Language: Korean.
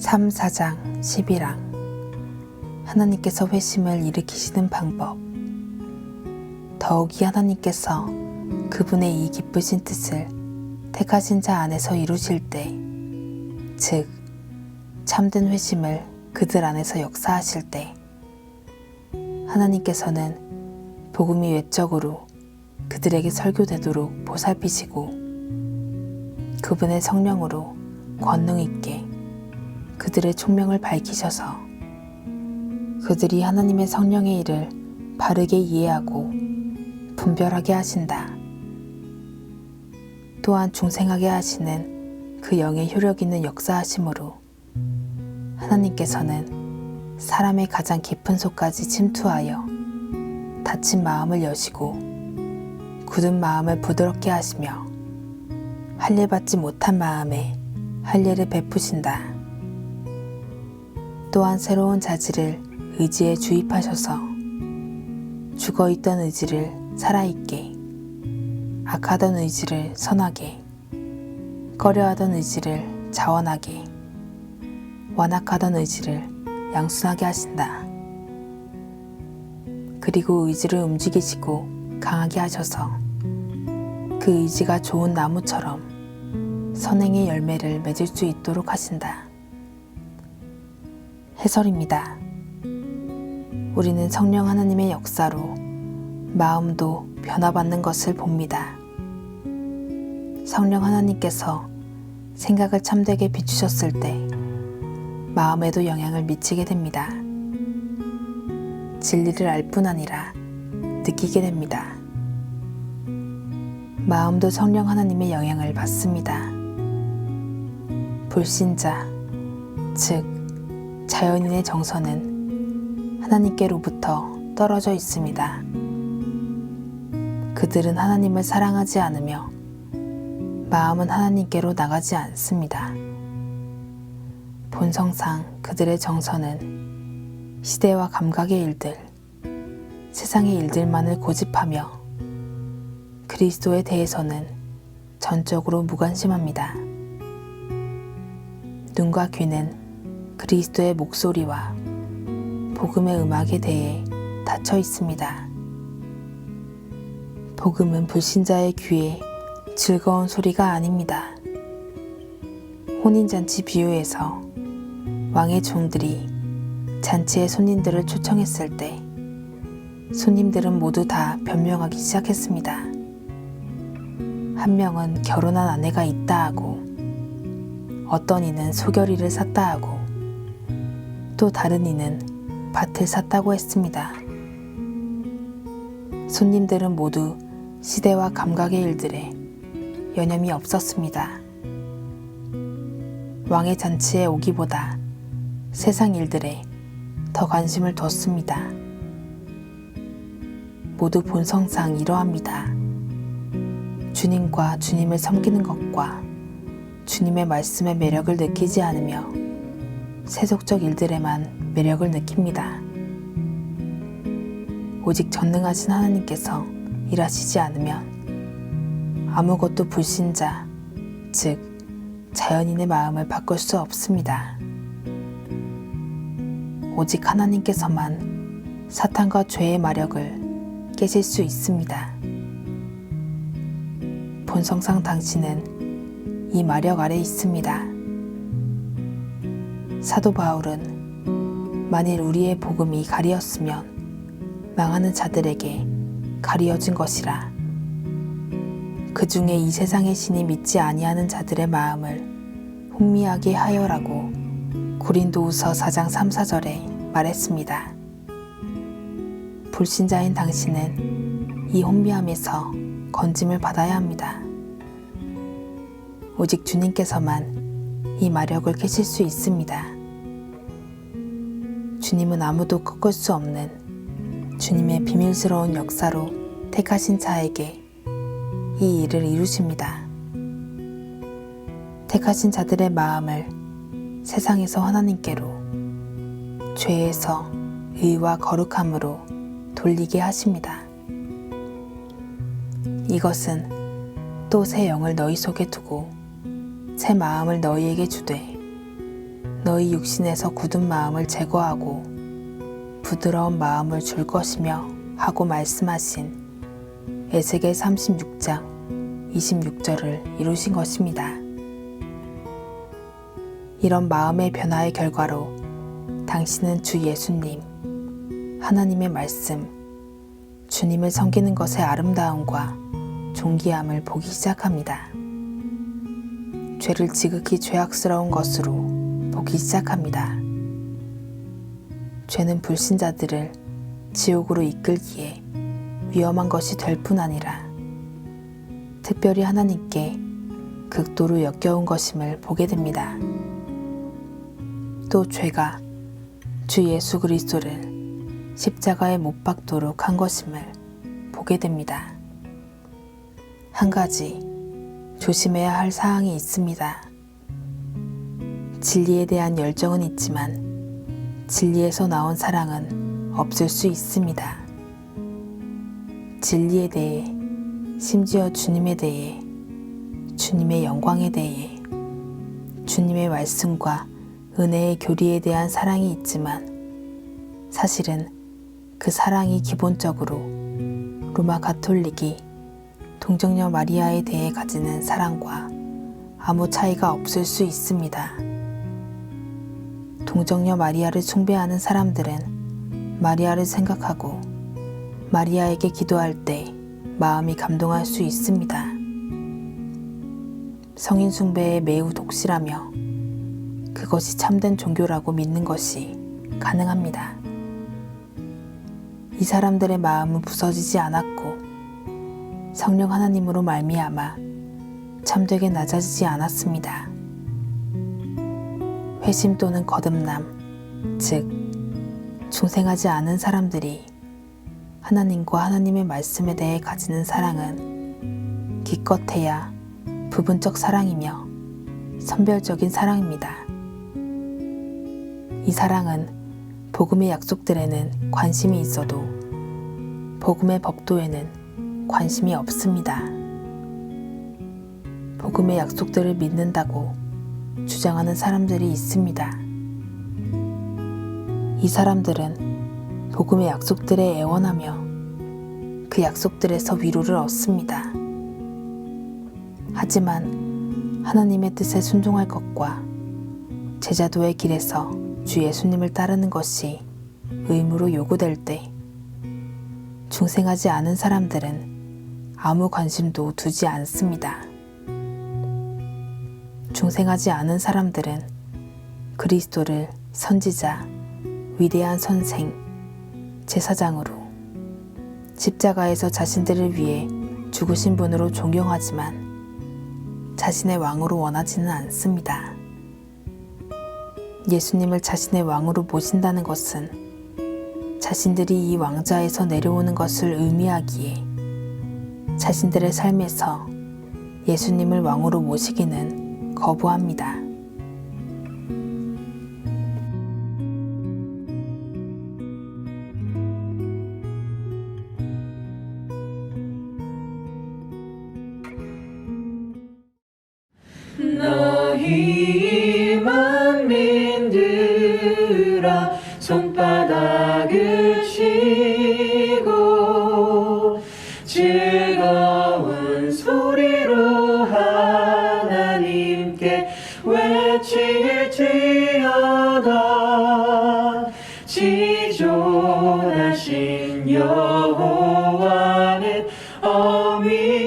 (3) 4장 11항 하나님께서 회심을 일으키시는 방법. 더욱이 하나님께서 그분의 이 기쁘신 뜻을 택하신 자 안에서 이루실 때, 즉 참된 회심을 그들 안에서 역사하실 때, 하나님께서는 복음이 외적으로 그들에게 설교되도록 보살피시고 그분의 성령으로 권능 있게 그들의 총명을 밝히셔서 그들이 하나님의 성령의 일을 바르게 이해하고 분별하게 하신다. 또한 중생하게 하시는 그 영의 효력 있는 역사하심으로 하나님께서는 사람의 가장 깊은 속까지 침투하여 닫힌 마음을 여시고 굳은 마음을 부드럽게 하시며 할례 받지 못한 마음에 할례를 베푸신다. 또한 새로운 자질을 의지에 주입하셔서 죽어있던 의지를 살아있게, 악하던 의지를 선하게, 꺼려하던 의지를 자원하게, 완악하던 의지를 양순하게 하신다. 그리고 의지를 움직이시고 강하게 하셔서 그 의지가 좋은 나무처럼 선행의 열매를 맺을 수 있도록 하신다. 해설입니다. 우리는 성령 하나님의 역사로 마음도 변화받는 것을 봅니다. 성령 하나님께서 생각을 참되게 비추셨을 때 마음에도 영향을 미치게 됩니다. 진리를 알 뿐 아니라 느끼게 됩니다. 마음도 성령 하나님의 영향을 받습니다. 불신자, 즉 자연인의 정서는 하나님께로부터 떨어져 있습니다. 그들은 하나님을 사랑하지 않으며 마음은 하나님께로 나가지 않습니다. 본성상 그들의 정서는 시대와 감각의 일들, 세상의 일들만을 고집하며 그리스도에 대해서는 전적으로 무관심합니다. 눈과 귀는 그리스도의 목소리와 복음의 음악에 대해 닫혀 있습니다. 복음은 불신자의 귀에 즐거운 소리가 아닙니다. 혼인잔치 비유에서 왕의 종들이 잔치에 손님들을 초청했을 때 손님들은 모두 다 변명하기 시작했습니다. 한 명은 결혼한 아내가 있다 하고, 어떤 이는 소결이를 샀다 하고, 또 다른 이는 밭을 샀다고 했습니다. 손님들은 모두 시대와 감각의 일들에 여념이 없었습니다. 왕의 잔치에 오기보다 세상 일들에 더 관심을 뒀습니다. 모두 본성상 이러합니다. 주님과 주님을 섬기는 것과 주님의 말씀의 매력을 느끼지 않으며 세속적 일들에만 매력을 느낍니다. 오직 전능하신 하나님께서 일하시지 않으면 아무것도 불신자, 즉 자연인의 마음을 바꿀 수 없습니다. 오직 하나님께서만 사탄과 죄의 마력을 깨실 수 있습니다. 본성상 당신은 이 마력 아래 있습니다. 사도 바울은 만일 우리의 복음이 가리었으면 망하는 자들에게 가리어진 것이라, 그 중에 이 세상의 신이 믿지 아니하는 자들의 마음을 혼미하게 하여라고 고린도후서 4장 3, 4절에 말했습니다. 불신자인 당신은 이 혼미함에서 건짐을 받아야 합니다. 오직 주님께서만 이 마력을 캐실 수 있습니다. 주님은 아무도 꺾을 수 없는 주님의 비밀스러운 역사로 택하신 자에게 이 일을 이루십니다. 택하신 자들의 마음을 세상에서 하나님께로, 죄에서 의와 거룩함으로 돌리게 하십니다. 이것은 또 새 영을 너희 속에 두고 새 마음을 너희에게 주되 너희 육신에서 굳은 마음을 제거하고 부드러운 마음을 줄 것이며 하고 말씀하신 에스겔 36장 26절을 이루신 것입니다. 이런 마음의 변화의 결과로 당신은 주 예수님, 하나님의 말씀, 주님을 섬기는 것의 아름다움과 존귀함을 보기 시작합니다. 죄를 지극히 죄악스러운 것으로 보기 시작합니다. 죄는 불신자들을 지옥으로 이끌기에 위험한 것이 될 뿐 아니라 특별히 하나님께 극도로 역겨운 것임을 보게 됩니다. 또 죄가 주 예수 그리스도를 십자가에 못 박도록 한 것임을 보게 됩니다. 한 가지 조심해야 할 사항이 있습니다. 진리에 대한 열정은 있지만 진리에서 나온 사랑은 없을 수 있습니다. 진리에 대해, 심지어 주님에 대해, 주님의 영광에 대해, 주님의 말씀과 은혜의 교리에 대한 사랑이 있지만 사실은 그 사랑이 기본적으로 로마 가톨릭이 동정녀 마리아에 대해 가지는 사랑과 아무 차이가 없을 수 있습니다. 동정녀 마리아를 숭배하는 사람들은 마리아를 생각하고 마리아에게 기도할 때 마음이 감동할 수 있습니다. 성인 숭배에 매우 독실하며 그것이 참된 종교라고 믿는 것이 가능합니다. 이 사람들의 마음은 부서지지 않았고 성령 하나님으로 말미암아 참되게 낮아지지 않았습니다. 회심 또는 거듭남, 즉 중생하지 않은 사람들이 하나님과 하나님의 말씀에 대해 가지는 사랑은 기껏해야 부분적 사랑이며 선별적인 사랑입니다. 이 사랑은 복음의 약속들에는 관심이 있어도 복음의 법도에는 관심이 없습니다. 복음의 약속들을 믿는다고 주장하는 사람들이 있습니다. 이 사람들은 복음의 약속들에 애원하며 그 약속들에서 위로를 얻습니다. 하지만 하나님의 뜻에 순종할 것과 제자도의 길에서 주 예수님을 따르는 것이 의무로 요구될 때 중생하지 않은 사람들은 아무 관심도 두지 않습니다. 중생하지 않은 사람들은 그리스도를 선지자, 위대한 선생, 제사장으로 십자가에서 자신들을 위해 죽으신 분으로 존경하지만 자신의 왕으로 원하지는 않습니다. 예수님을 자신의 왕으로 모신다는 것은 자신들이 이 왕좌에서 내려오는 것을 의미하기에 자신들의 삶에서 예수님을 왕으로 모시기는 거부합니다. 너희 만민들아 손바닥을 치고 즐거운 소리로 하나님께 외칠지어다. 지존하신 여호와는 어미하시고